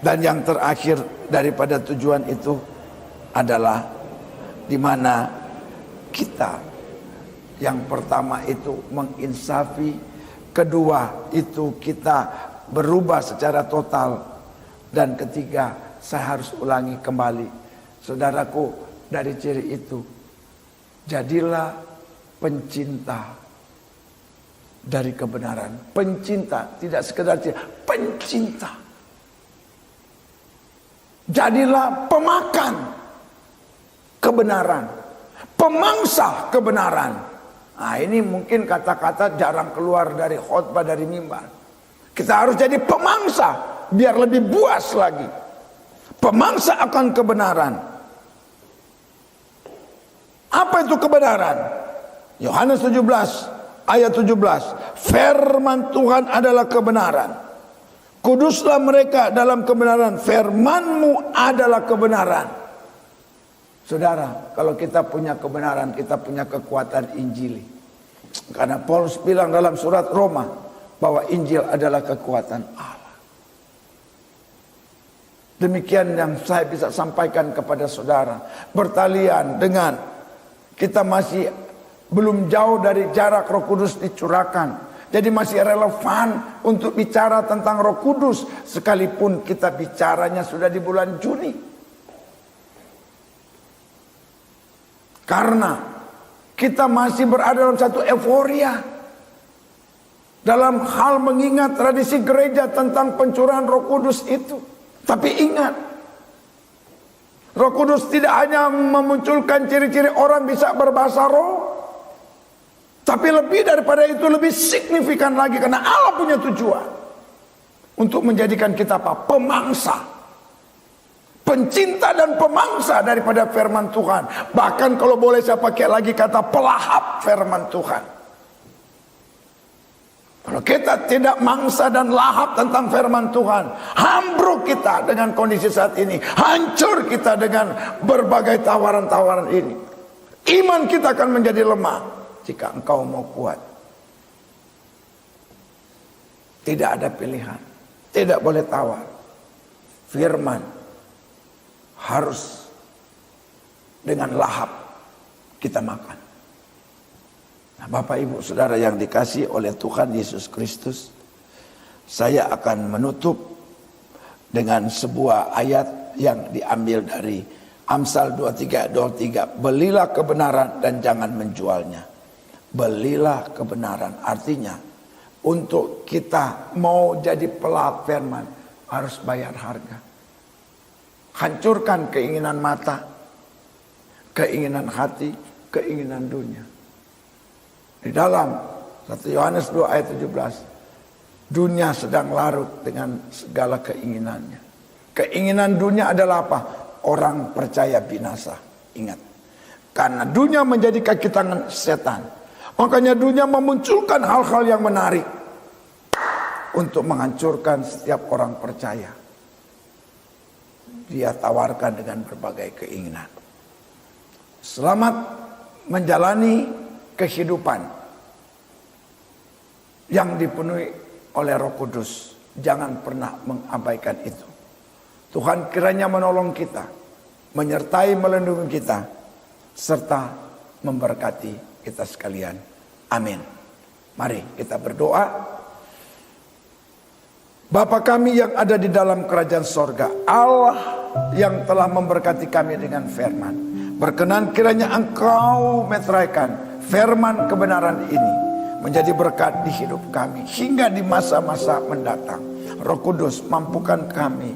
Dan yang terakhir daripada tujuan itu adalah di mana kita Yang pertama itu menginsafi, kedua itu kita berubah secara total, dan ketiga saya harus ulangi kembali. Saudaraku, dari ciri itu jadilah pencinta dari kebenaran. Pencinta, tidak sekedar cinta, pencinta. Jadilah pemakan kebenaran, pemangsa kebenaran. Nah, ini mungkin kata-kata jarang keluar dari khotbah, dari mimbar. Kita harus jadi pemangsa biar lebih buas lagi. Pemangsa akan kebenaran. Apa itu kebenaran? Yohanes 17 ayat 17. Firman Tuhan adalah kebenaran. Kuduslah mereka dalam kebenaran. Firman-Mu adalah kebenaran. Saudara, kalau kita punya kebenaran, kita punya kekuatan Injili. Karena Paulus bilang dalam surat Roma bahwa Injil adalah kekuatan Allah. Demikian yang saya bisa sampaikan kepada saudara. Bertalian dengan kita masih belum jauh dari jarak Roh Kudus dicurahkan. Jadi masih relevan untuk bicara tentang Roh Kudus, sekalipun kita bicaranya sudah di bulan Juni. Karena kita masih berada dalam satu euforia dalam hal mengingat tradisi gereja tentang pencurahan Roh Kudus itu. Tapi ingat, Roh Kudus tidak hanya memunculkan ciri-ciri orang bisa berbahasa roh, tapi lebih daripada itu, lebih signifikan lagi, karena Allah punya tujuan untuk menjadikan kita apa? Pemangsa, pencinta dan pemangsa daripada firman Tuhan. Bahkan kalau boleh saya pakai lagi kata pelahap firman Tuhan. Kalau kita tidak mangsa dan lahap tentang firman Tuhan, ambruk kita dengan kondisi saat ini, hancur kita dengan berbagai tawaran-tawaran ini. Iman kita akan menjadi lemah jika engkau mau kuat. Tidak ada pilihan, tidak boleh tawar. Firman harus dengan lahap kita makan. Nah, Bapak Ibu Saudara yang dikasihi oleh Tuhan Yesus Kristus, saya akan menutup dengan sebuah ayat yang diambil dari Amsal 23:23. Belilah kebenaran dan jangan menjualnya. Belilah kebenaran, artinya untuk kita mau jadi pelahap firman harus bayar harga. Hancurkan keinginan mata, keinginan hati, keinginan dunia. Di dalam 1 Yohanes 2 ayat 17, dunia sedang larut dengan segala keinginannya. Keinginan dunia adalah apa? Orang percaya binasa. Ingat, karena dunia menjadi kaki tangan setan, makanya dunia memunculkan hal-hal yang menarik untuk menghancurkan setiap orang percaya. Dia tawarkan dengan berbagai keinginan. Selamat menjalani kehidupan yang dipenuhi oleh Roh Kudus. Jangan pernah mengabaikan itu. Tuhan kiranya menolong kita, menyertai, melindungi kita, serta memberkati kita sekalian. Amin. Mari kita berdoa. Bapa kami yang ada di dalam kerajaan sorga, Allah yang telah memberkati kami dengan firman, berkenan kiranya Engkau meteraikan firman kebenaran ini menjadi berkat di hidup kami hingga di masa-masa mendatang. Roh Kudus, mampukan kami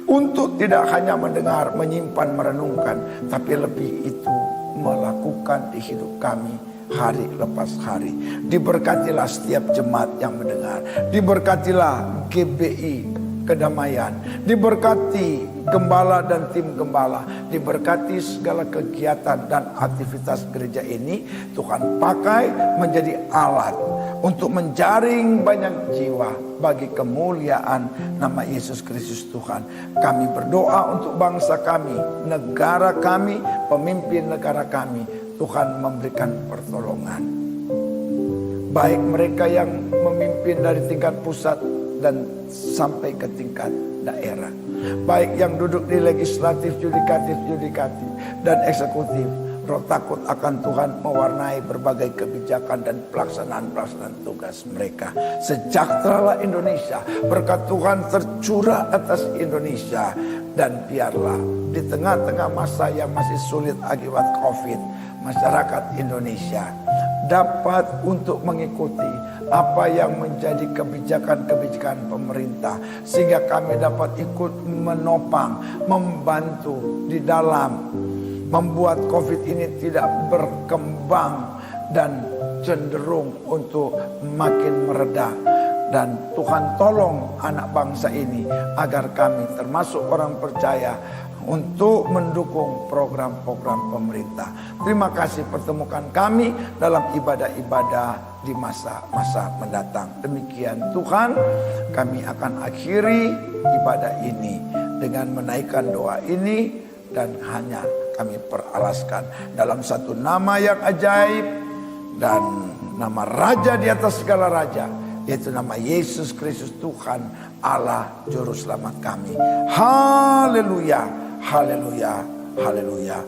untuk tidak hanya mendengar, menyimpan, merenungkan, tapi lebih itu melakukan di hidup kami hari lepas hari. Diberkatilah setiap jemaat yang mendengar, diberkatilah GBI Kedamaian, diberkati gembala dan tim gembala, diberkati segala kegiatan dan aktivitas gereja ini. Tuhan pakai menjadi alat untuk menjaring banyak jiwa bagi kemuliaan nama Yesus Kristus Tuhan. Kami berdoa untuk bangsa kami, negara kami, pemimpin negara kami. Tuhan memberikan pertolongan, baik mereka yang memimpin dari tingkat pusat dan sampai ke tingkat daerah, baik yang duduk di legislatif, yudikatif dan eksekutif, Roh takut akan Tuhan mewarnai berbagai kebijakan dan pelaksanaan tugas mereka. Sejahteralah Indonesia, berkat Tuhan tercurah atas Indonesia. Dan biarlah di tengah-tengah masa yang masih sulit akibat COVID, masyarakat Indonesia dapat untuk mengikuti apa yang menjadi kebijakan-kebijakan pemerintah, sehingga kami dapat ikut menopang, membantu di dalam membuat COVID ini tidak berkembang dan cenderung untuk makin mereda. Dan Tuhan tolong anak bangsa ini agar kami termasuk orang percaya untuk mendukung program-program pemerintah. Terima kasih pertemukan kami dalam ibadah-ibadah di masa-masa mendatang. Demikian Tuhan, kami akan akhiri ibadah ini dengan menaikkan doa ini dan hanya kami peralaskan dalam satu nama yang ajaib dan nama Raja di atas segala raja, yaitu nama Yesus Kristus Tuhan Allah Juru Selamat kami. Haleluya, haleluya, haleluya.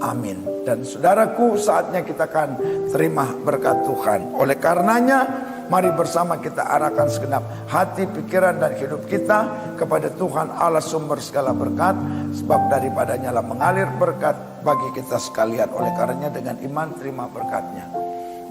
Amin. Dan saudaraku, saatnya kita akan terima berkat Tuhan. Oleh karenanya, mari bersama kita arahkan segenap hati, pikiran dan hidup kita kepada Tuhan Allah sumber segala berkat. Sebab daripadanya lah mengalir berkat bagi kita sekalian. Oleh karenanya dengan iman terima berkatnya.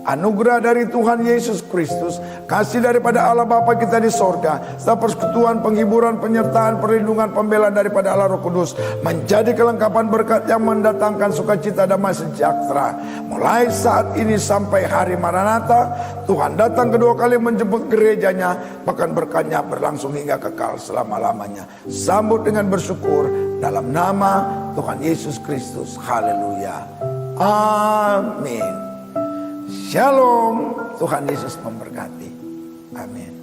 Anugerah dari Tuhan Yesus Kristus, kasih daripada Allah Bapa kita di sorga, serta persekutuan, penghiburan, penyertaan, perlindungan, pembelaan daripada Allah Roh Kudus, menjadi kelengkapan berkat yang mendatangkan sukacita, damai sejahtera. Mulai saat ini sampai hari Maranatha, Tuhan datang kedua kali menjemput gerejanya, bahkan berkatnya berlangsung hingga kekal selama-lamanya. Sambut dengan bersyukur dalam nama Tuhan Yesus Kristus. Haleluya. Amin. Shalom. Tuhan Yesus memberkati. Amin.